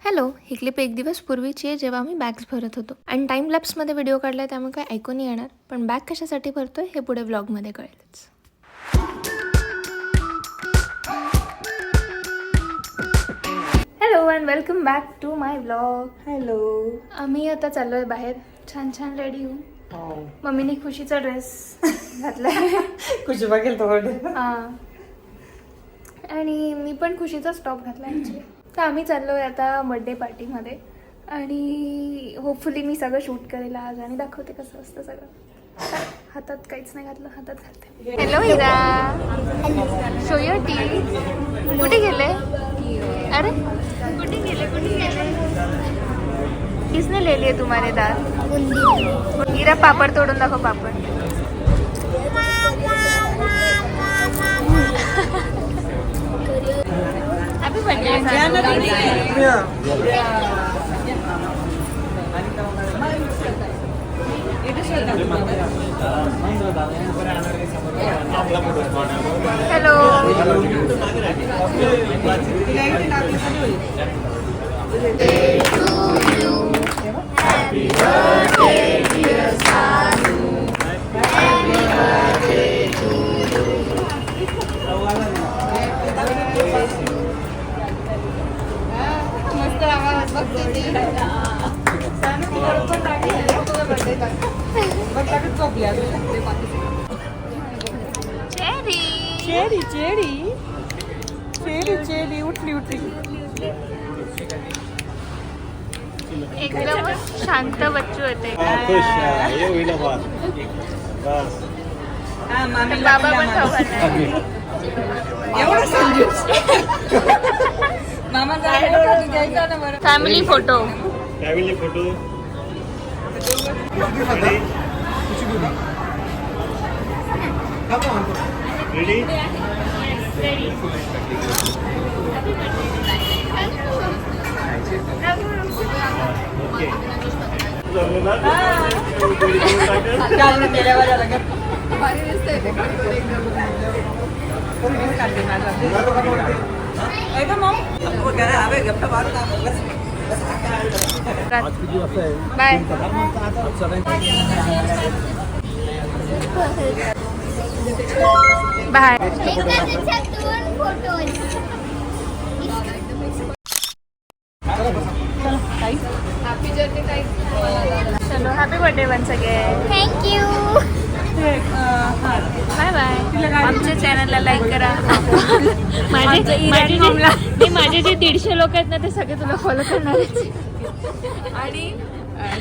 Hello, ही clip एक दिवस पूर्वीची आहे जेव्हा आम्ही बॅग्स भरत होतो आणि टाइम लॅप्समध्ये व्हिडिओ काढलाय त्यामुळे काय ऐकू नाही येणार, पण बॅग कशासाठी भरतोय हे पुढे व्लॉगमध्ये कळेलच. Hello and welcome back to my vlog. Hello. आम्ही आता चाललोय बाहेर छान छान रेडी होऊन. मम्मीने खुशीचा ड्रेस घातलाय. खुशी बघेल तो हां, आणि मी पण खुशीचाच टॉप घातला ॲक्च्युली. तर आम्ही चाललोय आता बड्डे पार्टीमध्ये आणि होपफुली मी सगळं शूट करेल आज आणि दाखवते कसं असतं सगळं. हातात काहीच नाही घातलं, हातात घालते. Hello Hira, show your T. कुठे गेले? अरे कुठे गेले? किसने ले लिए तुम्हारे दाल? हिरा पापड़ तोड़ून दाखव. पापड़ happy birthday. Hello. Happy birthday dear Sanu. Happy birthday to you. मस्त आवाज बघते ती. सानू बरोबर लागली तुझा बर्थडे का? बघ लागत झोपली आज. Cherry Cherry Cherry Cherry Cherry उठली. एकदम शांत बच्चू होते. बाबा पण खाऊ घालणार. Family photo. Ready? Bye. Bye. चलो happy birthday once again. Thank you. Bye bye. आमच्या चॅनलला लाईक करा. माझे जे 150 लोक आहेत ना ते सगळे तुला फॉलो करणार आहेत. आणि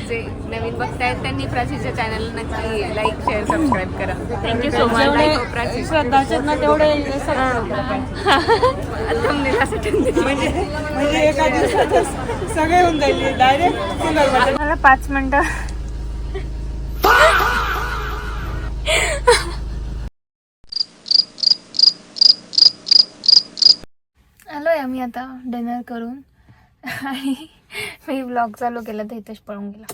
जे नवीन बघतायत त्यांनी प्राचीच्या चॅनलला नक्की लाईक शेअर सबस्क्राईब करा. Thank you so much. श्रद्धाचे ना तेवढे म्हणजे एका दिवसातच सगळे होऊन जाईल डायरेक्ट. मला 5 मिनिटं. आलोय आम्ही आता डिनर करून आणि मी व्लॉग चालू केला तर इथेच पळून गेला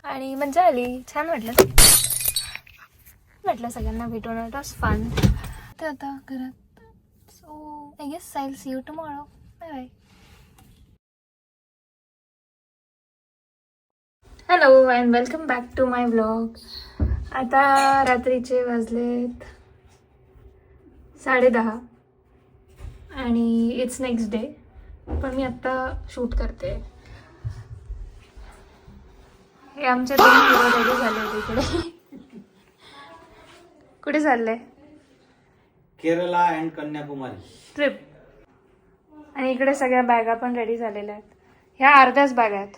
आणि मजा आली. छान वाटलं सगळ्यांना भेटून. It was fun. तर आता घरात. So I guess I will see you tomorrow. Bye bye. Hello and welcome back to my vlog. आता रात्रीचे वाजलेत 10:30 आणि इट्स नेक्स्ट डे. पण मी आत्ता शूट करते. हे आमचे 2 हिरो रेडी झाले होते इकडे. कुठे चालले? Kerala and Kanyakumari trip. आणि इकडे सगळ्या बॅगा पण रेडी झालेल्या आहेत. ह्या अर्ध्याच बॅगा आहेत.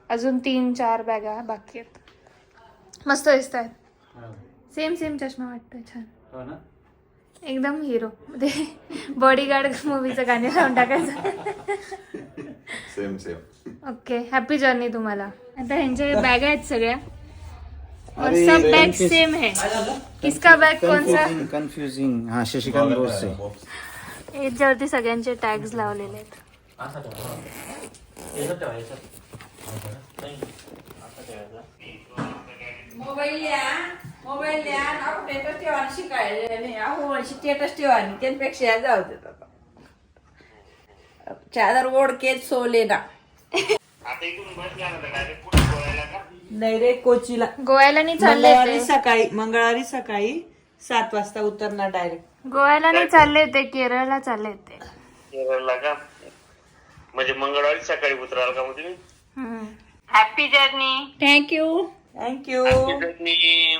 अजून 3-4 बॅगा बाकी आहेत. मस्त दिसत आहेत. सेम चष्मा वाटतोय. छान. हो ना? एकदम हिरो. म्हणजे बॉडीगार्ड मूवीचं गाणे लावून टाकायचं. सेम. ओके. हॅपी जर्नी तुम्हाला. आता ह्यांच्या बॅग आहेत सगळ्या और अरे, सब बैग सेम है. किसका बैग कौन सा? कन्फ्युजिंग. हा, शशिकांत बोरसे. याच्यावरती सगळ्यांचे टॅग्स लावलेले आहेत. मोबाईल द्या आपण स्टेटस ठेवायला शिकायला नाही. अहो स्टेटस ठेवायला त्यांच्यापेक्षा जाऊ देत आता. चादर ओढ के सो लेना. नाही रे, कोचीला गोव्याला नाही चालले मंगळवारी सकाळी 7 वाजता उतरणार डायरेक्ट. गोव्याला नाही चालले ते, केरळला चालले ते. केरळला का? म्हणजे मंगळवारी सकाळी उतराल का मग तुम्ही? Happy journey. थँक्यू. थँक्यू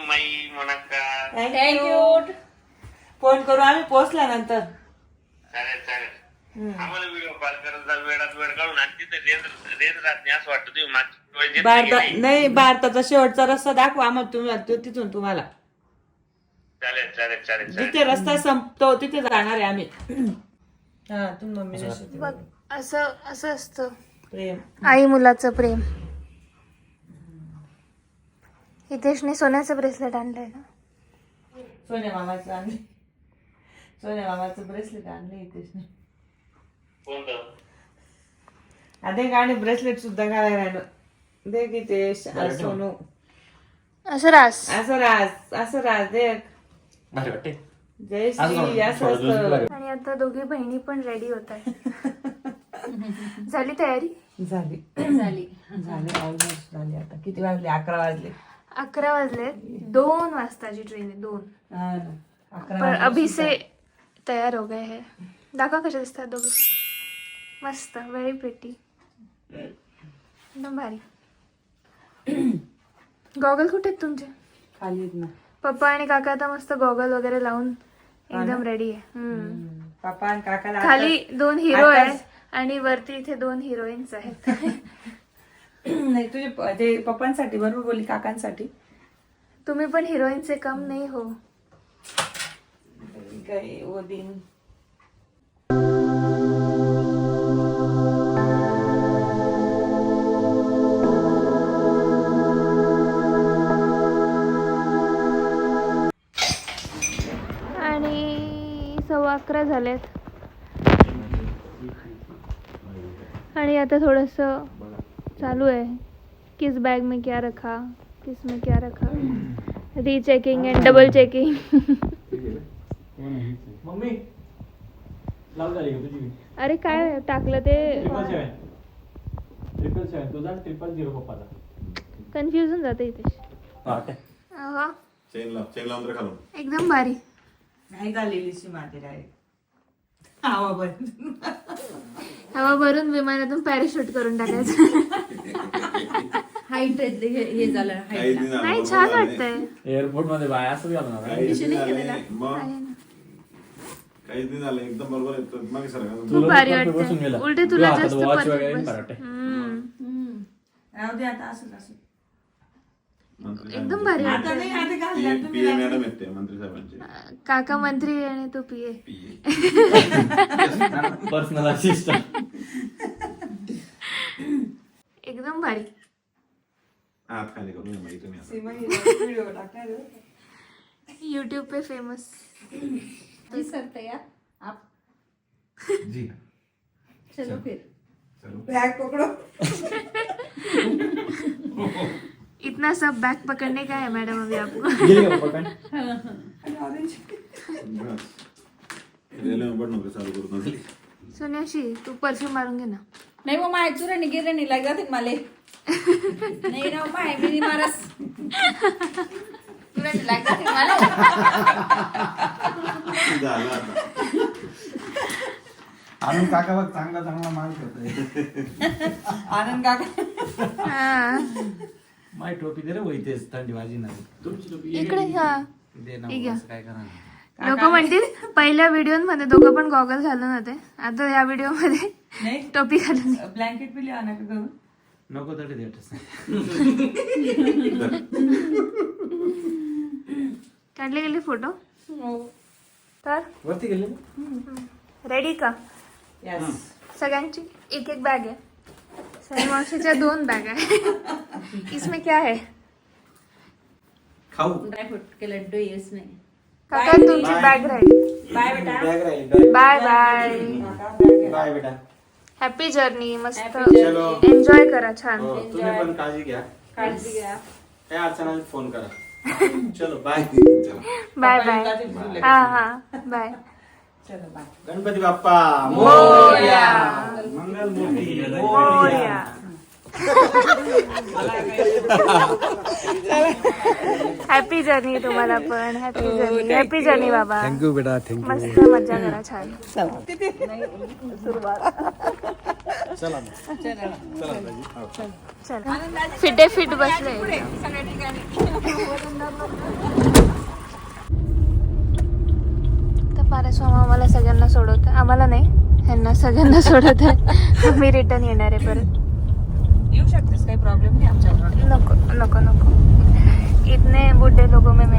माई मनाका. थँक्यू. फोन करू आम्ही पोहोचल्यानंतर. चालेल चालेल. आम्हाला व्हिडिओ कॉल करत जा, वेळात वेळ काढून. आणि तिथे रेंज राहत नाही असं वाटतं तुम्ही मागच्या वेळेस येत नाही की नाही. भारताचा शेवटचा रस्ता दाखवा आम्हाला तुम्ही तिथून तुम्हाला. चालेल चालेल चालेल चालेल. जिथे रस्ता संपतो तिथे जाणार आहे आम्ही. हा तुम्ही मम्मी बघ असं असं असतं प्रेम. आई मुलाचं प्रेम. हितेशने सोन्याचं ब्रेसलेट आणलंय ना. सोन्या मामाचं ब्रेसलेट आणले इथेच. कोणतं? अरे गाणे ब्रेसलेट सुद्धा घालायला राहिलं. दे की ते सोनू. असं रास. असं राज देख. जय श्री असं असतं. आणि आता दोघी बहिणी पण रेडी होत आहे. झाली तयारी? झाली ऑलमोस्ट झाली. आता किती वाजले? 11 वाजले. 11 वाजले. 2 वाजताची ट्रेन आहे. 2. हा ना. 11 पर अभी से तयार हो गए हैं. दाखवा कशा दिसतात दोघी. मस्त. Very pretty. एकदम भारी. गॉगल कुठे आहेत तुमचे? खाली आहेत ना. पप्पा आणि काका आता मस्त गॉगल वगैरे लावून एकदम रेडी आहे. पप्पा आणि काकाला खाली 2 हिरो आहेत आणि वरती इथे 2 हिरोईन्स आहेत. नाही तुझे ते पप्पांसाठी बरोबर बोलली. काकांसाठी तुम्ही पण हिरोईनचे कम नाही हो. काही वो दिन. आणि 11:15 झालेत. आणि आता थोडंसं चालू आहे. किस बैग में क्या रखा, किस में क्या रखा. Rechecking end double checking. Mummy लाव झाली का तुझी? अरे काय टाकलं ते. 777 तुझा 000 पप्पाचा. कन्फ्युजन जाते इथे. अहा. चेन लावून तर खालून. एकदम भारी. नाही झालेली सीमा ते डायरेक्ट हवा बन. हवा भरून विमानातून पॅराशूट करून टाकायचं. हाईट हे झालं. नाही छान वाटतंय. एअरपोर्ट मध्ये बाय असं झालं ना. काहीच नाही झालं. एकदम बरोबर आहे. मग खूप भारी वाटतंय. उलटे तुला जास्त राहू दे आता असंच असं. एकदम भारी आता नाही. आता घालल्या तुम्ही. पीए मॅडम येते मंत्री साहेबांचे. काका मंत्री आणि तो पीए. Personal assistant. एकदम भारी. हात खाली करून ये माहिती नाही. सीमा व्हिडिओ टाकणार. यूट्यूब पे फेमस. आप जी चलो फिर. बॅग पकडो. इतना सब बैग पकड़ने का है मैडम अभी आपको. रेल्वे पण नको चालू करू. सोन्याशी तू परफ्यूम मारून घे ना. नाही मग माय चुराणी गिराणी लागत मला. नाही ना माय मी मारस. चुराणी लागत मला. झालं आता. आनंद काका बघ चांगला माल करतोय. आनंद काका. हा माय टोपी दे रे वैतेच थंडी वाजी नाही. तुमची टोपी इकडे. हा दे ना. ठीक आहे. काय करा. लोक म्हणतील पहिल्या व्हिडिओ मध्ये दोघं पण गॉगल घालून होते. आता या व्हिडिओ मध्ये नाही टोपी घालून. ब्लँकेट पिली आणा का करून. नको तरी देतच. काढले गेले फोटो. तर वरती गेले. रेडी का? यस. सगळ्यांची एक एक बॅग आहे. सनी मावशीच्या 2 बॅग आहे. इसमें क्या है? खाऊ. ड्रायफ्रूट के लड्डू है इसमें. काका तुमची बॅग राहिली. बाय बेटा. Bye bye. बाय बेटा. Happy journey. मस्त चलो. एन्जॉय करा. छान. हो, तुम्ही पण काळजी घ्या. काळजी घ्या. काय अडचण आली फोन करा. चलो बाय. चलो. Bye bye. हा हा बाय. चलो bye. Ganpati Bappa Morya. Mangal Murti Morya. Happy journey तुम्हाला पण. हॅपी जर्नी बाबा. थँक्यू बेटा, थँक्यू. मस्त मजा करा छान. चला फिटे फिट बसले. सगळ्या ठिकाणी. तर पारस्वामी आम्हाला सगळ्यांना सोडवत, आम्हाला नाही ह्यांना सगळ्यांना सोडवत आहे. मी रिटर्न येणार आहे परत. येऊ शकतेस, काही प्रॉब्लेम नाही आमच्याबरोबर. नको नको नको, इतने बुड्ढे लोगों में मैं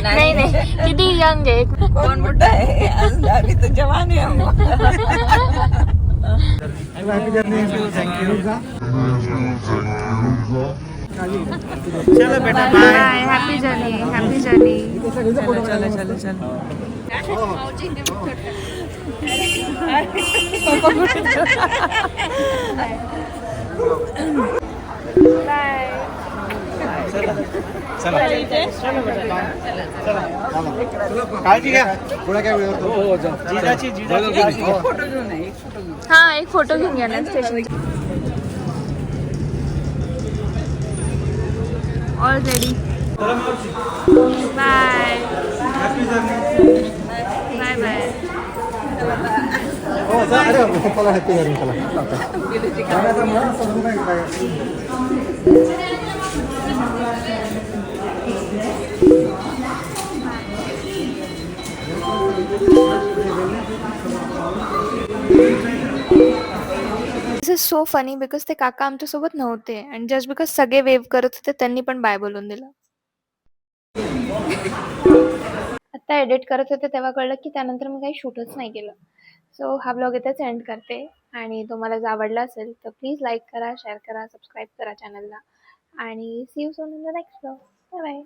नाही नाही, किती यंग आहे. कोण मोठा आहे अजून, आम्ही तर जवान आहे आहो. चलो बेटा bye. Bye. Happy journey. Happy journey. Bye. काळजी घ्या. हा एक फोटो घेऊन या ना station. All ready. Bye bye bye. This is so funny because ते काका आमच्यासोबत नव्हते अँड जस्ट बिकॉज सगळे वेव करत होते त्यांनी पण बाय बोलून दिलं. आता एडिट करत होते तेव्हा कळलं की त्यानंतर मी काही शूटच नाही केलं. सो हा ब्लॉग इथेच एंड करते आणि तुम्हाला जर आवडला असेल तर प्लीज लाईक करा, शेअर करा, सबस्क्राईब करा चॅनलला आणि see you soon in the next blog. Bye bye.